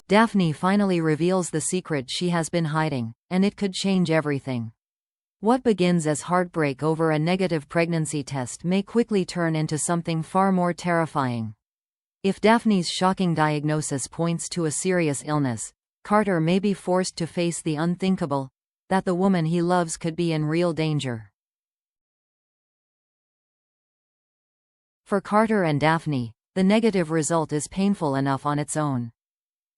Daphne finally reveals the secret she has been hiding, and it could change everything. What begins as heartbreak over a negative pregnancy test may quickly turn into something far more terrifying. If Daphne's shocking diagnosis points to a serious illness, Carter may be forced to face the unthinkable, that the woman he loves could be in real danger. For Carter and Daphne, the negative result is painful enough on its own.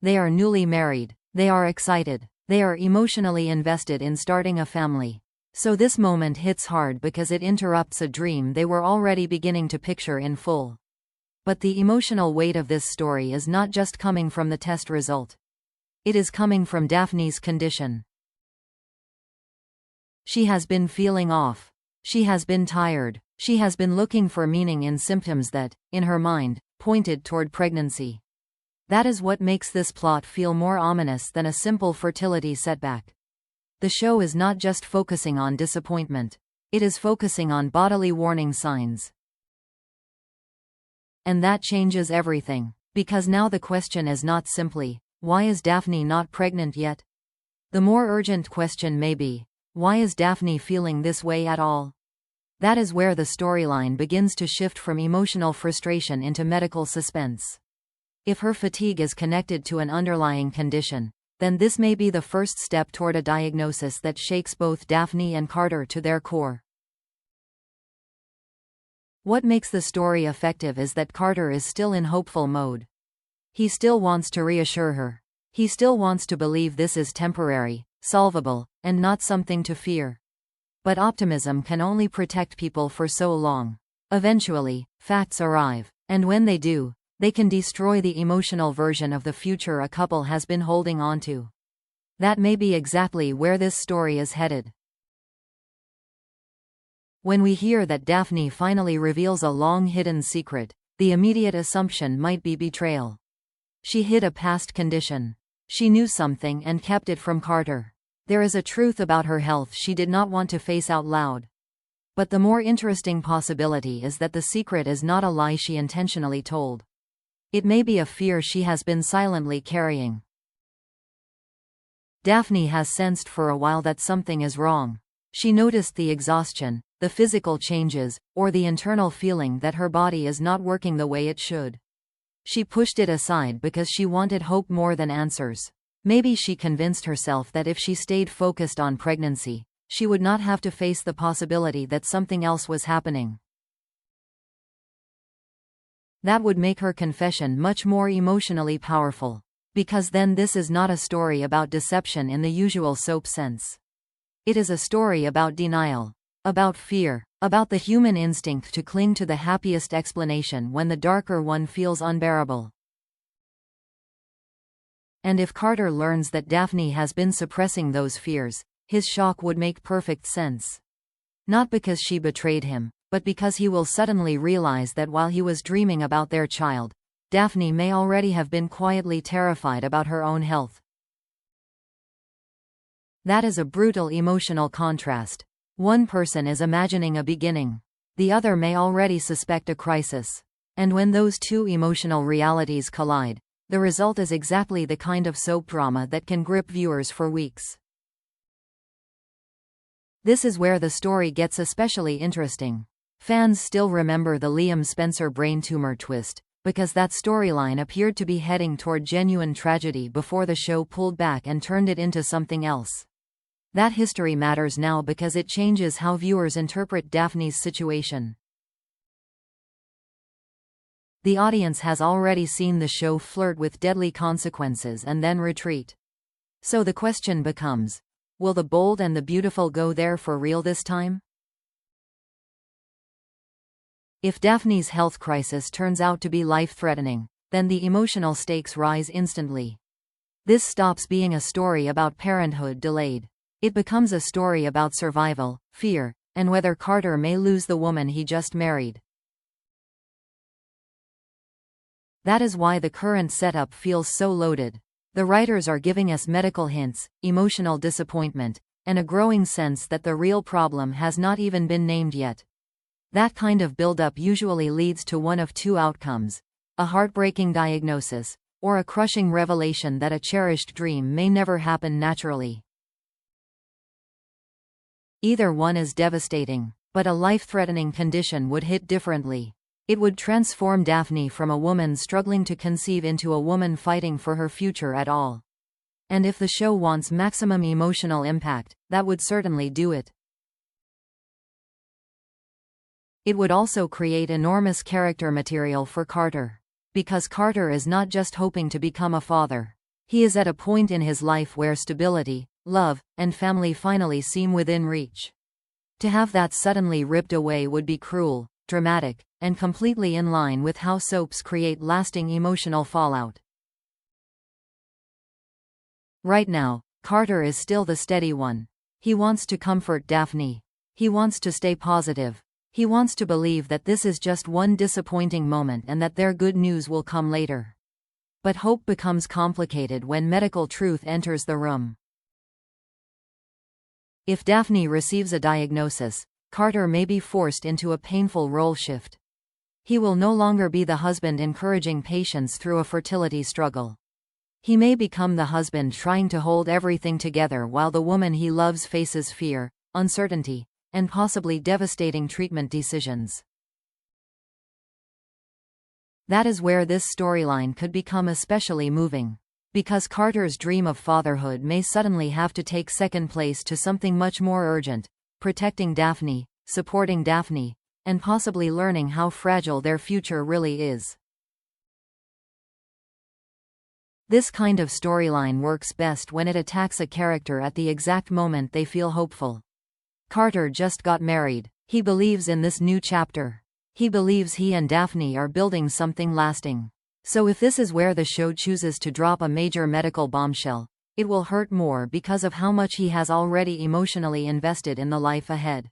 They are newly married, they are excited, they are emotionally invested in starting a family. So this moment hits hard because it interrupts a dream they were already beginning to picture in full. But the emotional weight of this story is not just coming from the test result. It is coming from Daphne's condition. She has been feeling off. She has been tired. She has been looking for meaning in symptoms that, in her mind, pointed toward pregnancy. That is what makes this plot feel more ominous than a simple fertility setback. The show is not just focusing on disappointment. It is focusing on bodily warning signs. And that changes everything, because now the question is not simply, why is Daphne not pregnant yet? The more urgent question may be, why is Daphne feeling this way at all? That is where the storyline begins to shift from emotional frustration into medical suspense. If her fatigue is connected to an underlying condition, then this may be the first step toward a diagnosis that shakes both Daphne and Carter to their core. What makes the story effective is that Carter is still in hopeful mode. He still wants to reassure her. He still wants to believe this is temporary, solvable, and not something to fear. But optimism can only protect people for so long. Eventually, facts arrive, and when they do, they can destroy the emotional version of the future a couple has been holding on to. That may be exactly where this story is headed. When we hear that Daphne finally reveals a long-hidden secret, the immediate assumption might be betrayal. She hid a past condition. She knew something and kept it from Carter. There is a truth about her health she did not want to face out loud. But the more interesting possibility is that the secret is not a lie she intentionally told. It may be a fear she has been silently carrying. Daphne has sensed for a while that something is wrong. She noticed the exhaustion, the physical changes, or the internal feeling that her body is not working the way it should. She pushed it aside because she wanted hope more than answers. Maybe she convinced herself that if she stayed focused on pregnancy, she would not have to face the possibility that something else was happening. That would make her confession much more emotionally powerful. Because then this is not a story about deception in the usual soap sense. It is a story about denial, about fear, about the human instinct to cling to the happiest explanation when the darker one feels unbearable. And if Carter learns that Daphne has been suppressing those fears, his shock would make perfect sense. Not because she betrayed him, but because he will suddenly realize that while he was dreaming about their child, Daphne may already have been quietly terrified about her own health. That is a brutal emotional contrast. One person is imagining a beginning. The other may already suspect a crisis. And when those two emotional realities collide, the result is exactly the kind of soap drama that can grip viewers for weeks. This is where the story gets especially interesting. Fans still remember the Liam Spencer brain tumor twist, because that storyline appeared to be heading toward genuine tragedy before the show pulled back and turned it into something else. That history matters now because it changes how viewers interpret Daphne's situation. The audience has already seen the show flirt with deadly consequences and then retreat. So the question becomes, will the bold and the beautiful go there for real this time? If Daphne's health crisis turns out to be life-threatening, then the emotional stakes rise instantly. This stops being a story about parenthood delayed. It becomes a story about survival, fear, and whether Carter may lose the woman he just married. That is why the current setup feels so loaded. The writers are giving us medical hints, emotional disappointment, and a growing sense that the real problem has not even been named yet. That kind of buildup usually leads to one of two outcomes: a heartbreaking diagnosis, or a crushing revelation that a cherished dream may never happen naturally. Either one is devastating, but a life-threatening condition would hit differently. It would transform Daphne from a woman struggling to conceive into a woman fighting for her future at all. And if the show wants maximum emotional impact, that would certainly do it. It would also create enormous character material for Carter. Because Carter is not just hoping to become a father. He is at a point in his life where stability, love, and family finally seem within reach. To have that suddenly ripped away would be cruel, dramatic, and completely in line with how soaps create lasting emotional fallout. Right now, Carter is still the steady one. He wants to comfort Daphne. He wants to stay positive. He wants to believe that this is just one disappointing moment and that their good news will come later. But hope becomes complicated when medical truth enters the room. If Daphne receives a diagnosis, Carter may be forced into a painful role shift. He will no longer be the husband encouraging patients through a fertility struggle. He may become the husband trying to hold everything together while the woman he loves faces fear, uncertainty, and possibly devastating treatment decisions. That is where this storyline could become especially moving. Because Carter's dream of fatherhood may suddenly have to take second place to something much more urgent: protecting Daphne, supporting Daphne, and possibly learning how fragile their future really is. This kind of storyline works best when it attacks a character at the exact moment they feel hopeful. Carter just got married. He believes in this new chapter. He believes he and Daphne are building something lasting. So if this is where the show chooses to drop a major medical bombshell, it will hurt more because of how much he has already emotionally invested in the life ahead.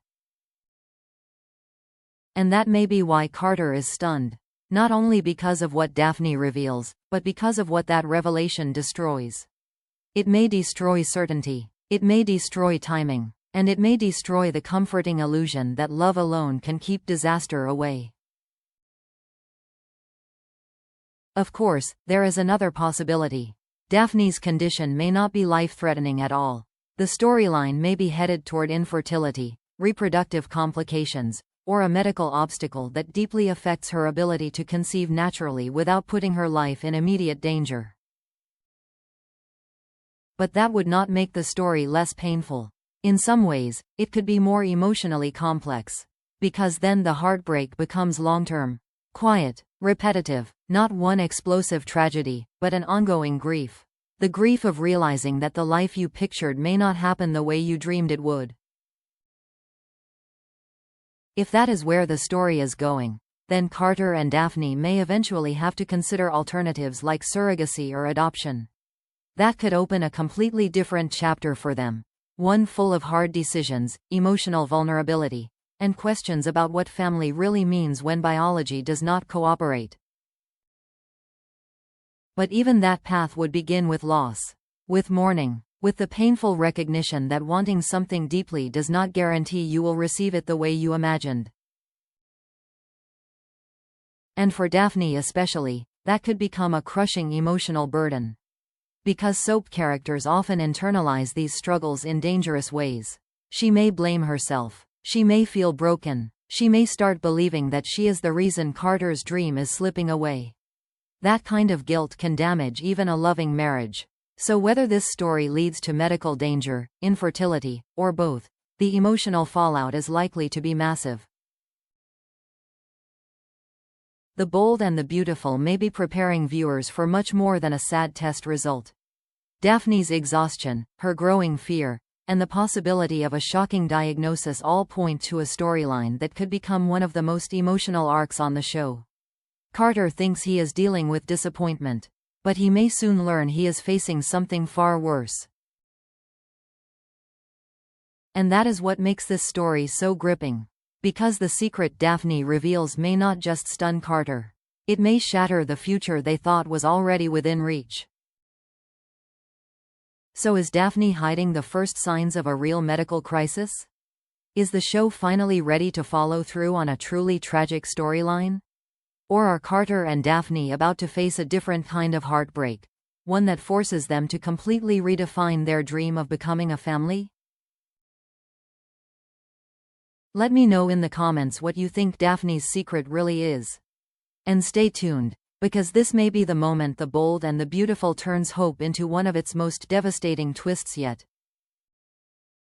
And that may be why Carter is stunned. Not only because of what Daphne reveals, but because of what that revelation destroys. It may destroy certainty. It may destroy timing. And it may destroy the comforting illusion that love alone can keep disaster away. Of course, there is another possibility. Daphne's condition may not be life-threatening at all. The storyline may be headed toward infertility, reproductive complications, or a medical obstacle that deeply affects her ability to conceive naturally without putting her life in immediate danger. But that would not make the story less painful. In some ways, it could be more emotionally complex. Because then the heartbreak becomes long-term, quiet, repetitive, not one explosive tragedy, but an ongoing grief. The grief of realizing that the life you pictured may not happen the way you dreamed it would. If that is where the story is going, then Carter and Daphne may eventually have to consider alternatives like surrogacy or adoption. That could open a completely different chapter for them. One full of hard decisions, emotional vulnerability, and questions about what family really means when biology does not cooperate. But even that path would begin with loss, with mourning, with the painful recognition that wanting something deeply does not guarantee you will receive it the way you imagined. And for Daphne especially, that could become a crushing emotional burden. Because soap characters often internalize these struggles in dangerous ways. She may blame herself. She may feel broken. She may start believing that she is the reason Carter's dream is slipping away. That kind of guilt can damage even a loving marriage. So whether this story leads to medical danger, infertility, or both, the emotional fallout is likely to be massive. The Bold and the Beautiful may be preparing viewers for much more than a sad test result. Daphne's exhaustion, her growing fear, and the possibility of a shocking diagnosis all point to a storyline that could become one of the most emotional arcs on the show. Carter thinks he is dealing with disappointment, but he may soon learn he is facing something far worse. And that is what makes this story so gripping. Because the secret Daphne reveals may not just stun Carter. It may shatter the future they thought was already within reach. So is Daphne hiding the first signs of a real medical crisis? Is the show finally ready to follow through on a truly tragic storyline? Or are Carter and Daphne about to face a different kind of heartbreak? One that forces them to completely redefine their dream of becoming a family? Let me know in the comments what you think Daphne's secret really is. And stay tuned, because this may be the moment the bold and the beautiful turns hope into one of its most devastating twists yet.